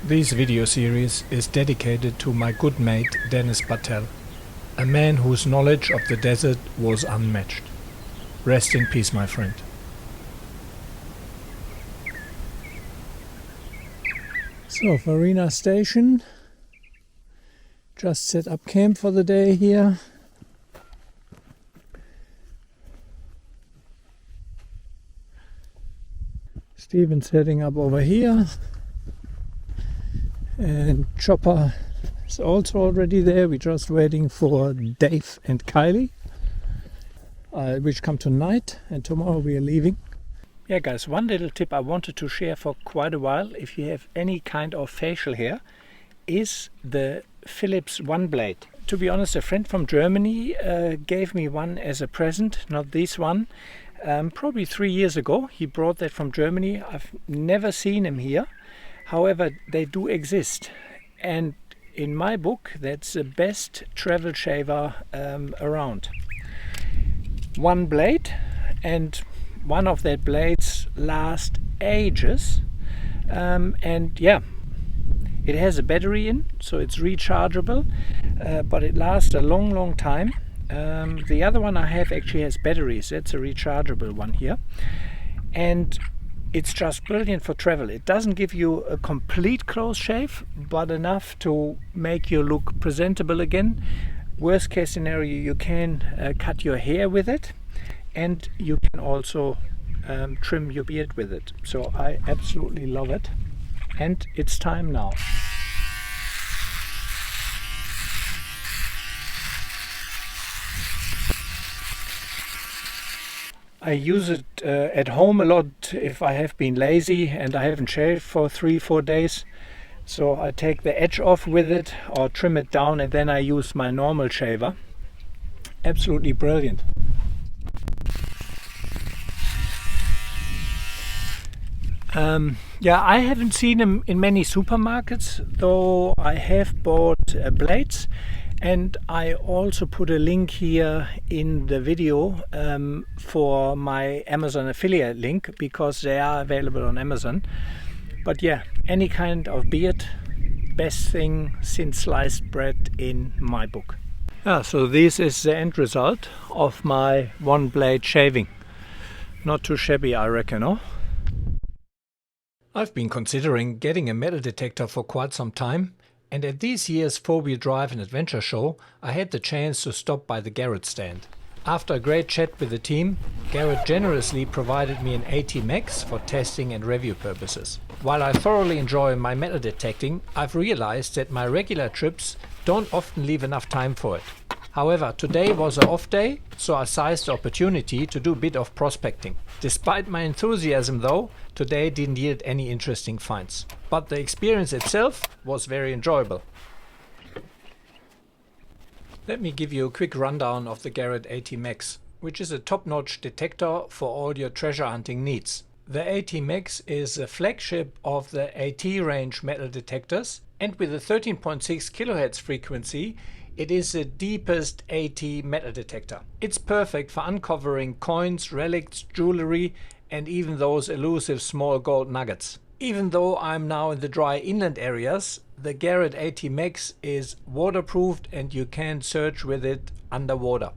This video series is dedicated to my good mate Denis Bartels, a man whose knowledge of the desert was unmatched. Rest in peace, my friend. So, Muloorina Station. Just set up camp for the day here. Steven's heading up over here. And Chopper is also already there. We're just waiting for Dave and Kylie, which come tonight, and tomorrow we are leaving. Yeah guys, one little tip I wanted to share for quite a while, if you have any kind of facial hair, is the Philips One Blade. To be honest, a friend from Germany gave me one as a present, not this one, probably 3 years ago. He brought that from Germany. I've never seen him here. However, they do exist, and in my book that's the best travel shaver around. One blade, and one of that blades lasts ages, and yeah, it has a battery in, so it's rechargeable, but it lasts a long time. The other one I have actually has batteries. That's a rechargeable one here, and it's just brilliant for travel. It doesn't give you a complete close shave, but enough to make you look presentable again. Worst case scenario, you can cut your hair with it, and you can also trim your beard with it. So I absolutely love it, and it's time now. I use it at home a lot if I have been lazy and I haven't shaved for 3-4 days. So I take the edge off with it or trim it down, and then I use my normal shaver. Absolutely brilliant. Yeah, I haven't seen them in many supermarkets, though I have bought blades. And I also put a link here in the video for my Amazon affiliate link, because they are available on Amazon. But yeah, any kind of beard, best thing since sliced bread in my book. Yeah, so this is the end result of my one blade shaving. Not too shabby, I reckon, no? I've been considering getting a metal detector for quite some time. And at this year's 4-wheel drive and adventure show, I had the chance to stop by the Garret stand. After a great chat with the team, Garret generously provided me an AT-Max for testing and review purposes. While I thoroughly enjoy my metal detecting, I've realized that my regular trips don't often leave enough time for it. However, today was an off day, so I seized the opportunity to do a bit of prospecting. Despite my enthusiasm though, today didn't yield any interesting finds. But the experience itself was very enjoyable. Let me give you a quick rundown of the Garret AT-Max, which is a top-notch detector for all your treasure hunting needs. The AT-Max is a flagship of the AT range metal detectors, and with a 13.6 kHz frequency, it is the deepest AT metal detector. It's perfect for uncovering coins, relics, jewelry, and even those elusive small gold nuggets. Even though I'm now in the dry inland areas, the Garret AT-Max is waterproofed and you can search with it underwater.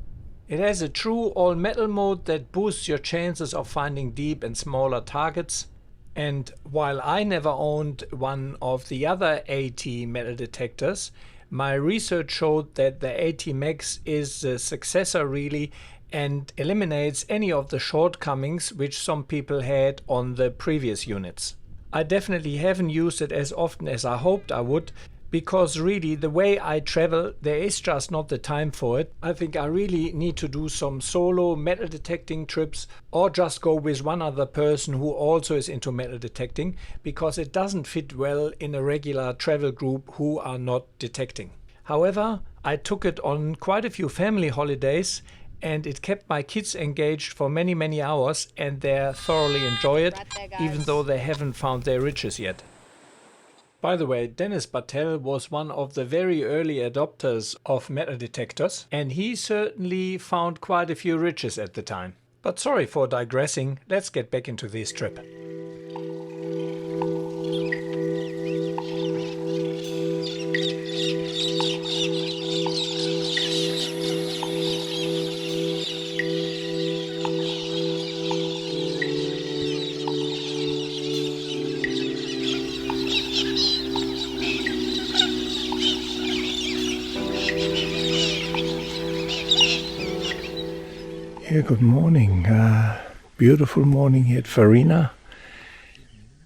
It has a true all-metal mode that boosts your chances of finding deep and smaller targets. And while I never owned one of the other AT metal detectors, my research showed that the AT-Max is the successor really, and eliminates any of the shortcomings which some people had on the previous units. I definitely haven't used it as often as I hoped I would, because really the way I travel, there is just not the time for it. I think I really need to do some solo metal detecting trips, or just go with one other person who also is into metal detecting, because it doesn't fit well in a regular travel group who are not detecting. However, I took it on quite a few family holidays, and it kept my kids engaged for many hours, and they thoroughly enjoy it, even though they haven't found their riches yet. By the way, Denis Bartels was one of the very early adopters of metal detectors, and he certainly found quite a few riches at the time. But sorry for digressing, let's get back into this trip. Yeah, good morning. Beautiful morning here at Farina.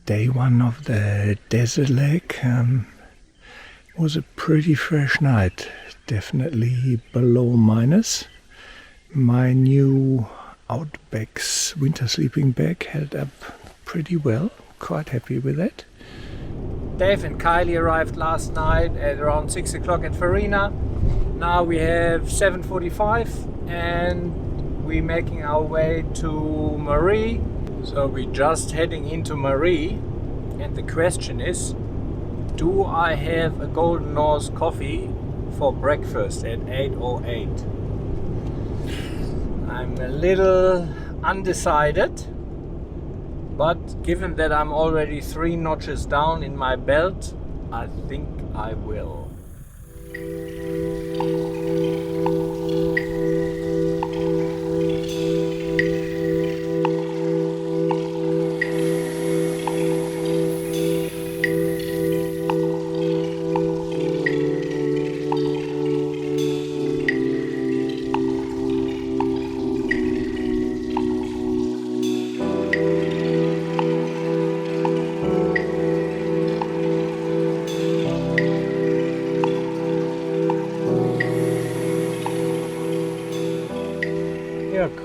Day one of the desert leg. Was a pretty fresh night. Definitely below minus. My new Outback's winter sleeping bag held up pretty well. Quite happy with that. Dave and Kylie arrived last night at around 6 o'clock at Farina. Now we have 7:45 and we're making our way to Maree. So we're just heading into Maree, and the question is, do I have a Golden North coffee for breakfast at 8:08? I'm a little undecided, but given that I'm already 3 notches down in my belt, I think I will.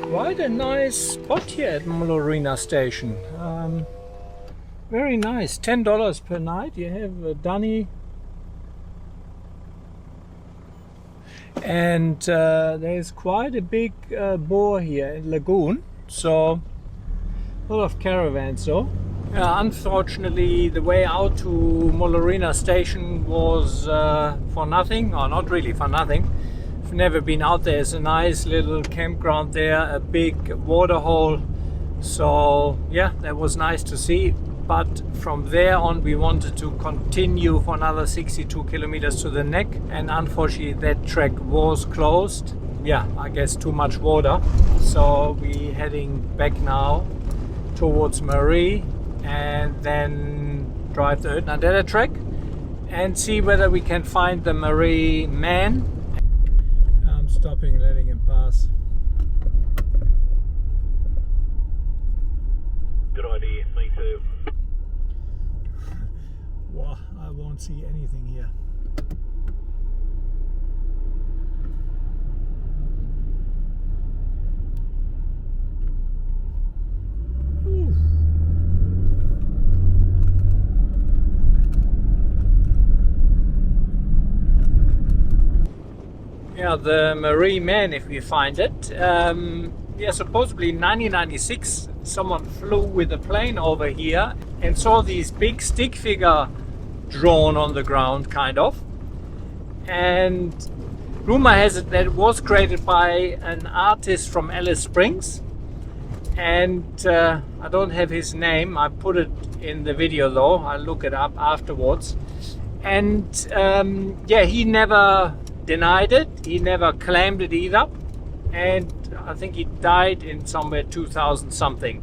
Quite a nice spot here at Muloorina Station. Very nice. $10 per night. You have a dunny, and there's quite a big bore here, lagoon. So a lot of caravans. So unfortunately, the way out to Muloorina Station was for nothing, or not really for nothing. Never been out there. It's a nice little campground there, a big waterhole, so yeah, that was nice to see. But from there on we wanted to continue for another 62 kilometers to the neck, and unfortunately that track was closed. Yeah, I guess too much water, so we're heading back now towards Maree, and then drive the Oodnadatta Track and see whether we can find the Maree Man. Stopping and letting him pass. Good idea, me too. Wow, I won't see anything here. Ooh. Yeah, the Maree Man, if we find it. Yeah, supposedly in 1996 someone flew with a plane over here and saw these big stick figure drawn on the ground, kind of. And rumor has it that it was created by an artist from Alice Springs. And I don't have his name. I put it in the video though. I'll look it up afterwards. And yeah, he never denied it, he never claimed it either, and I think he died in somewhere 2000 something,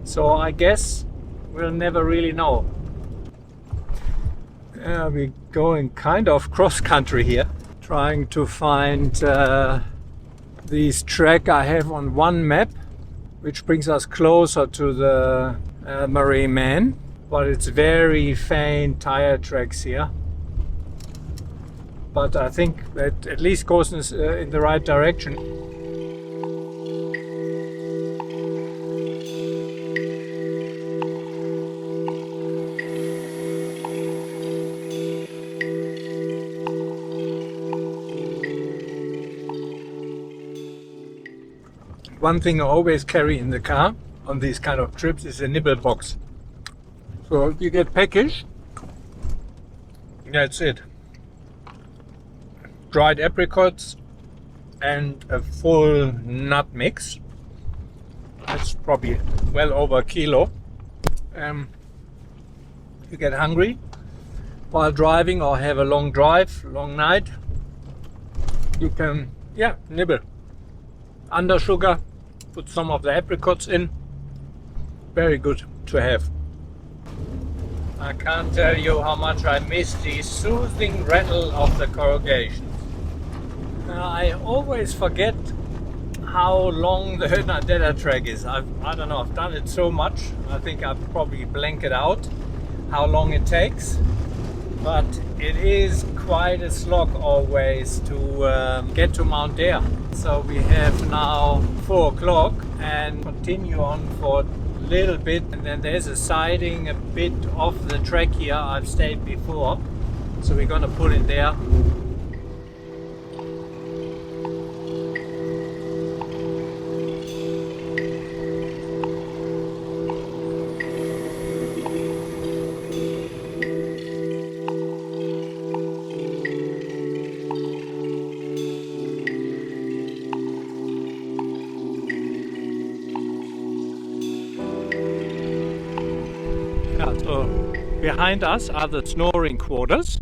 so I guess we'll never really know. We're going kind of cross country here, trying to find this track I have on one map, which brings us closer to the Maree Man, but it's very faint tire tracks here. but I think that at least goes in the right direction. One thing I always carry in the car on these kind of trips is a Nibble Box. So you get packaged, that's it. Dried apricots and a full nut mix. That's probably well over a kilo. You get hungry while driving or have a long drive, long night. You can, nibble. Under sugar, put some of the apricots in. Very good to have. I can't tell you how much I miss the soothing rattle of the corrugations. I always forget how long the Oodnadatta Track is. I don't know, I've done it so much. I think I've probably blanked it out how long it takes. But it is quite a slog always to get to Mount Dare. So we have now 4 o'clock and continue on for a little bit, and then there's a siding a bit off the track here. I've stayed before, so we're gonna pull in there. So behind us are the snoring quarters.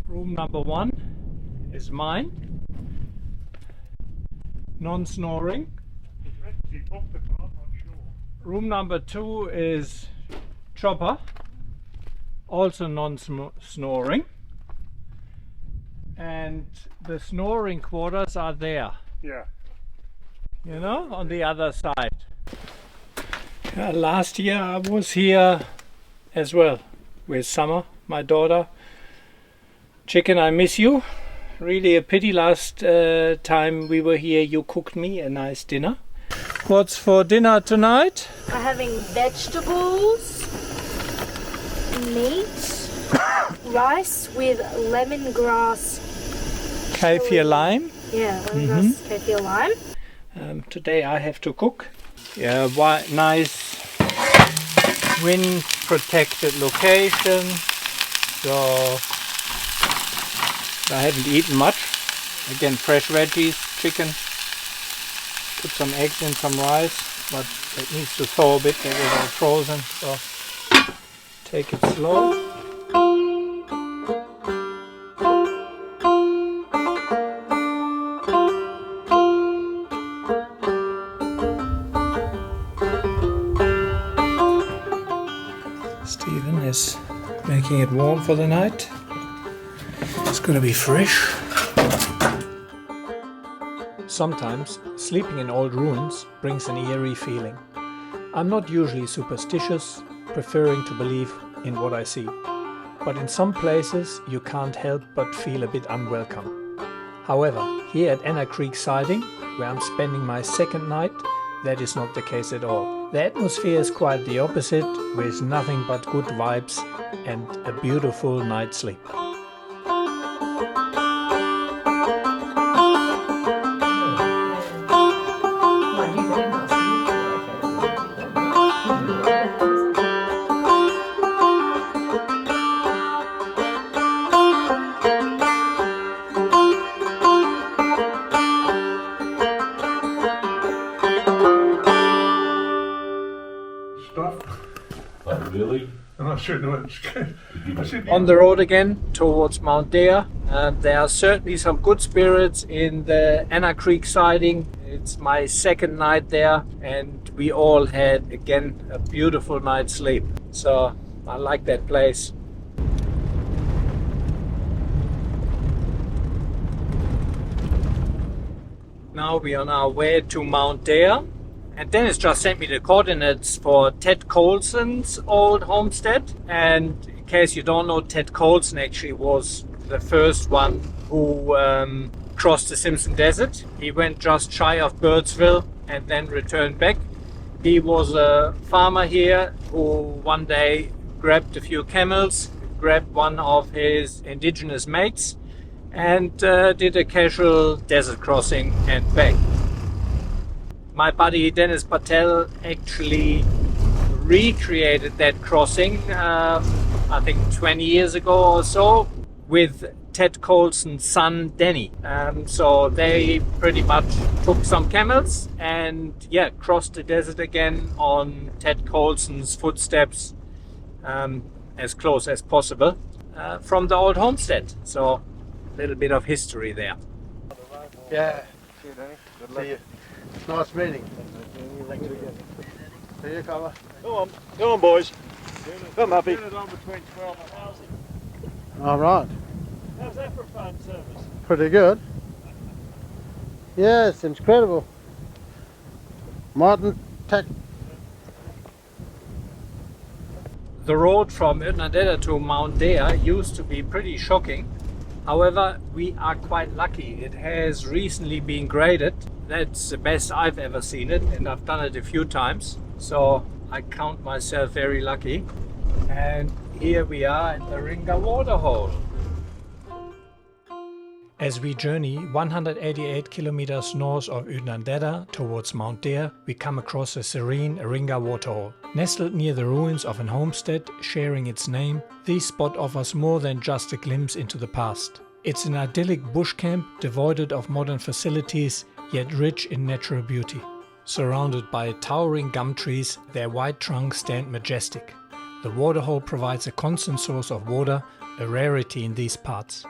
Room number 1 is mine, non-snoring. Room number 2 is Chopper, also non-snoring. And the snoring quarters are there. Yeah. You know, on the other side. Last year I was here as well with Summer, my daughter. Chicken, I miss you. Really a pity last time we were here you cooked me a nice dinner. What's for dinner tonight? We're having vegetables, meat, rice with lemongrass. Kaffir lime. Yeah, lemongrass kaffir lime. Today I have to cook. Yeah, nice wind protected location. So I haven't eaten much. Again, fresh veggies, chicken. Put some eggs in, some rice, but it needs to thaw a bit. They were all frozen, so take it slow. Stephen is making it warm for the night. It's gonna be fresh. Sometimes sleeping in old ruins brings an eerie feeling. I'm not usually superstitious, preferring to believe in what I see. But in some places you can't help but feel a bit unwelcome. However, here at Anna Creek Siding, where I'm spending my second night, that is not the case at all. The atmosphere is quite the opposite, with nothing but good vibes and a beautiful night's sleep. Really? I shouldn't have. On the road again towards Mount Dare. There are certainly some good spirits in the Anna Creek Siding. It's my second night there and we all had again a beautiful night's sleep. So I like that place. Now we're on our way to Mount Dare. And Dennis just sent me the coordinates for Ted Colson's old homestead, and In case you don't know, Ted Colson actually was the first one who crossed the Simpson Desert. He went just shy of Birdsville and then returned back. He was a farmer here who one day grabbed a few camels, grabbed one of his indigenous mates, and did a casual desert crossing and back. My buddy Denis Bartels actually recreated that crossing, I think 20 years ago or so, with Ted Colson's son Denis. So they pretty much took some camels and crossed the desert again on Ted Colson's footsteps, as close as possible from the old homestead. So a little bit of history there. Yeah. See you, Danny. Good luck. See you. Nice meeting. See you, Carla. Go on, boys. Come, Happy. On between 12 and housing. All right. How's that for phone service? Pretty good. Yeah, it's incredible. Martin Tech. The road from Oodnadatta to Mount Dare used to be pretty shocking. However, we are quite lucky. It has recently been graded. That's the best I've ever seen it, and I've done it a few times. So I count myself very lucky. And here we are at the Eringa Waterhole. As we journey 188 kilometers north of Oodnadatta towards Mount Dare, we come across a serene Eringa Waterhole. Nestled near the ruins of an homestead sharing its name, this spot offers more than just a glimpse into the past. It's an idyllic bush camp devoid of modern facilities, yet rich in natural beauty. Surrounded by towering gum trees, their wide trunks stand majestic. The waterhole provides a constant source of water, a rarity in these parts.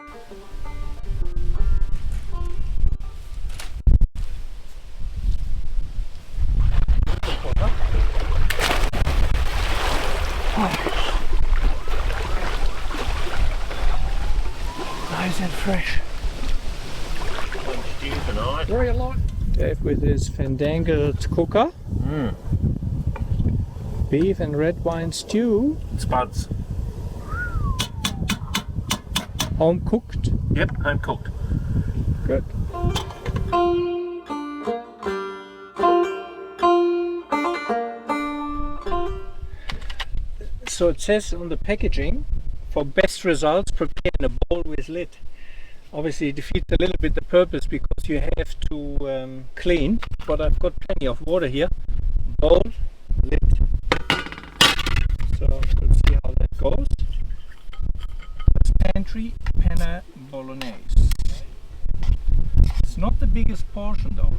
Nice and fresh. Very light. Dave with his fandangled cooker. Beef and red wine stew. Spuds. Home cooked. Yep, home cooked. Good. So it says on the packaging, for best results, prepare in a bowl with lid. Obviously it defeats a little bit the purpose because you have to clean, but I've got plenty of water here. Bowl, lid. So let's see how that goes. Pantry Penna Bolognese. It's not the biggest portion though.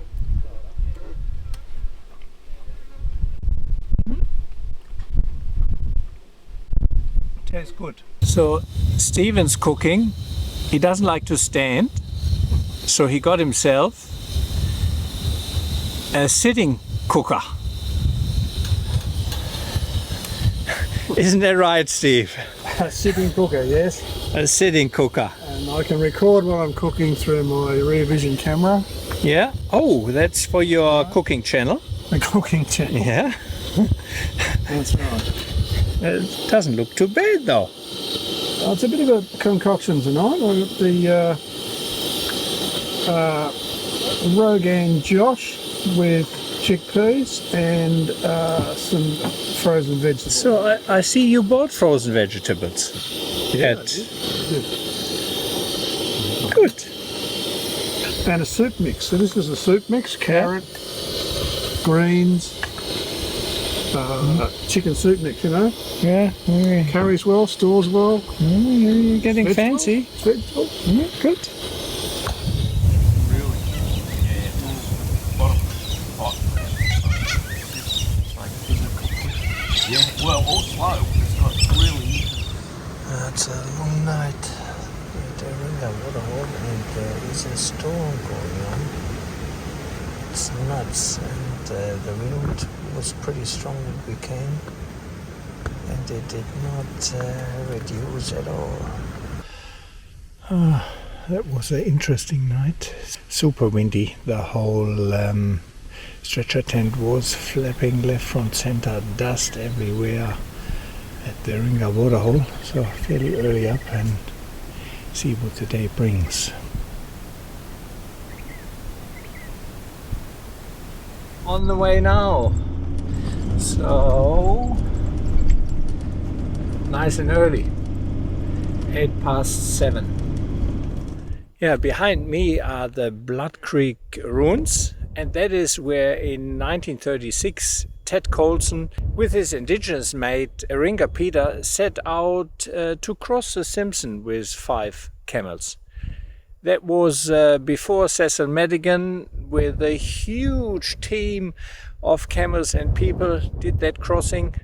Tastes good. So Steven's cooking. He doesn't like to stand, so he got himself a sitting cooker. Isn't that right, Steve? A sitting cooker, yes. A sitting cooker. And I can record while I'm cooking through my rear vision camera. Yeah? Oh, that's for your cooking channel. A cooking channel. Yeah. That's right. It doesn't look too bad though. It's a bit of a concoction tonight. I've got the Rogan Josh with chickpeas and some frozen vegetables. So I see you bought frozen vegetables. Yeah, Good. And a soup mix. So this is a soup mix: carrot, greens, chicken soup mix. You know. Yeah. Carries well, stores well. You're getting fancy. Vegetable. Good. Really? Yeah. Bottom. Hot. Yeah, well, all slow. It's got really... It's a long night at the Eringa Waterhole and there is a storm going on. It's nuts, and the wind was pretty strong when we came. And it did not reduce at all. That was an interesting night. Super windy. The whole stretcher tent was flapping left, front, center, dust everywhere. at the Eringa Waterhole, so fairly early up and see what the day brings. On the way now. So nice and early. 7:08. Yeah, behind me are the Blood Creek ruins, and that is where in 1936 Ted Colson with his indigenous mate Eringa Peter set out to cross the Simpson with 5 camels. That was before Cecil Madigan with a huge team of camels and people did that crossing.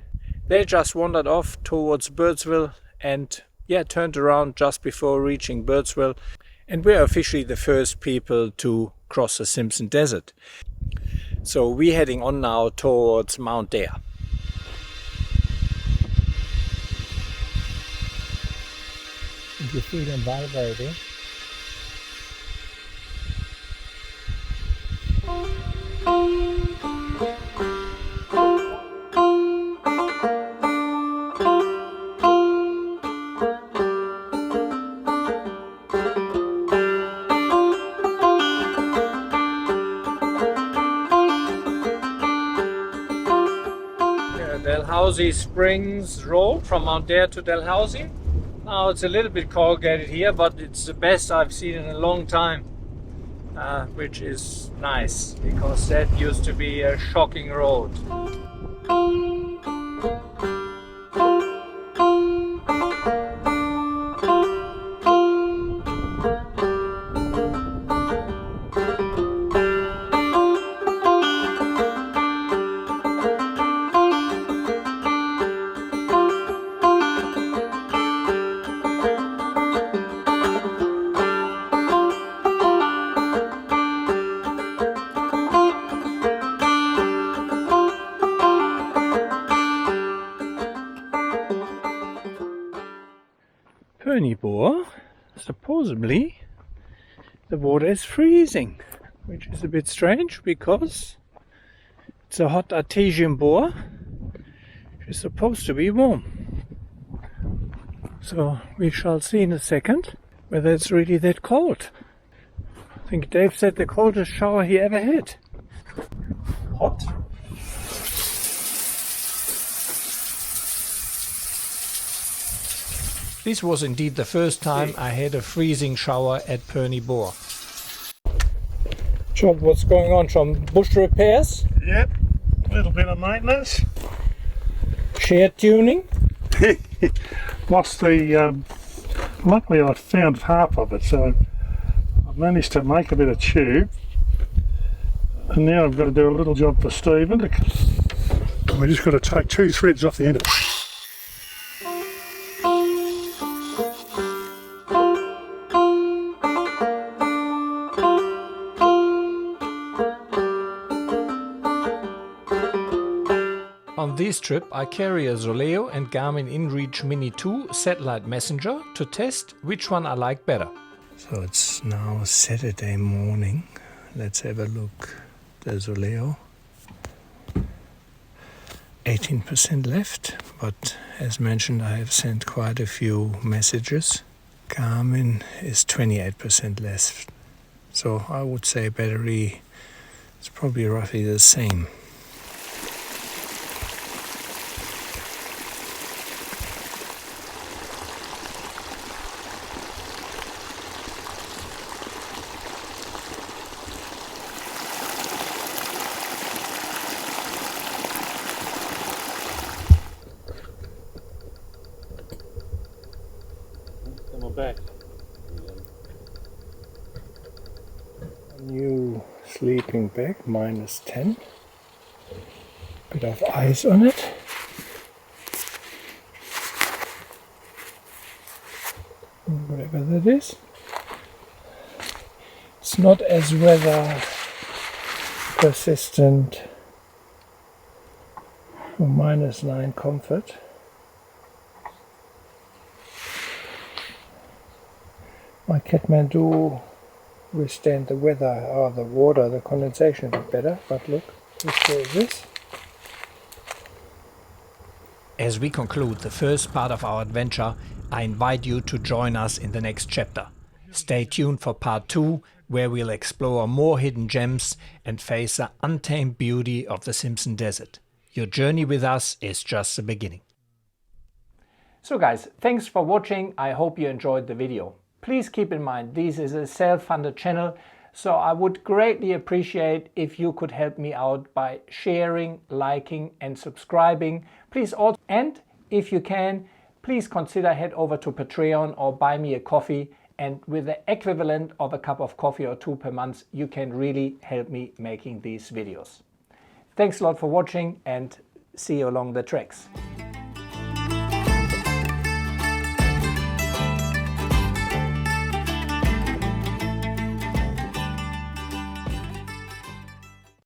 They just wandered off towards Birdsville and turned around just before reaching Birdsville. And we're officially the first people to cross the Simpson Desert. So we're heading on now towards Mount Dare. You feel them vibrating. Dalhousie Springs Road from Mount Dare to Dalhousie. Now it's a little bit corrugated here, but it's the best I've seen in a long time, which is nice because that used to be a shocking road. Purni bore, supposedly the water is freezing, which is a bit strange because it's a hot artesian bore, which is supposed to be warm. So we shall see in a second whether it's really that cold. I think Dave said the coldest shower he ever had. Hot. This was indeed the first time I had a freezing shower at Purni Bore. John, what's going on? Some bush repairs? Yep, a little bit of maintenance. Shed tuning? Lost the, luckily I found half of it, so I've managed to make a bit of tube. And now I've got to do a little job for Stephen. We just got to take 2 threads off the end of it. On this trip I carry a Soleo and Garmin InReach Mini 2 satellite messenger to test which one I like better. So it's now Saturday morning. Let's have a look. The Soleo. 18% left, but as mentioned I have sent quite a few messages. Garmin is 28% left. So I would say battery is probably roughly the same. Back. New sleeping bag, -10. Bit of ice on it. Whatever that is. It's not as weather persistent for -9 comfort. My Kathmandu withstand the weather or the water, the condensation a bit better, but look, let's show this. As we conclude the first part of our adventure, I invite you to join us in the next chapter. Stay tuned for part 2, where we'll explore more hidden gems and face the untamed beauty of the Simpson Desert. Your journey with us is just the beginning. So guys, thanks for watching. I hope you enjoyed the video. Please keep in mind this is a self-funded channel, so I would greatly appreciate if you could help me out by sharing, liking and subscribing. Please also, and if you can, please consider head over to Patreon or buy me a coffee, and with the equivalent of a cup of coffee or 2 per month, you can really help me making these videos. Thanks a lot for watching and see you along the tracks.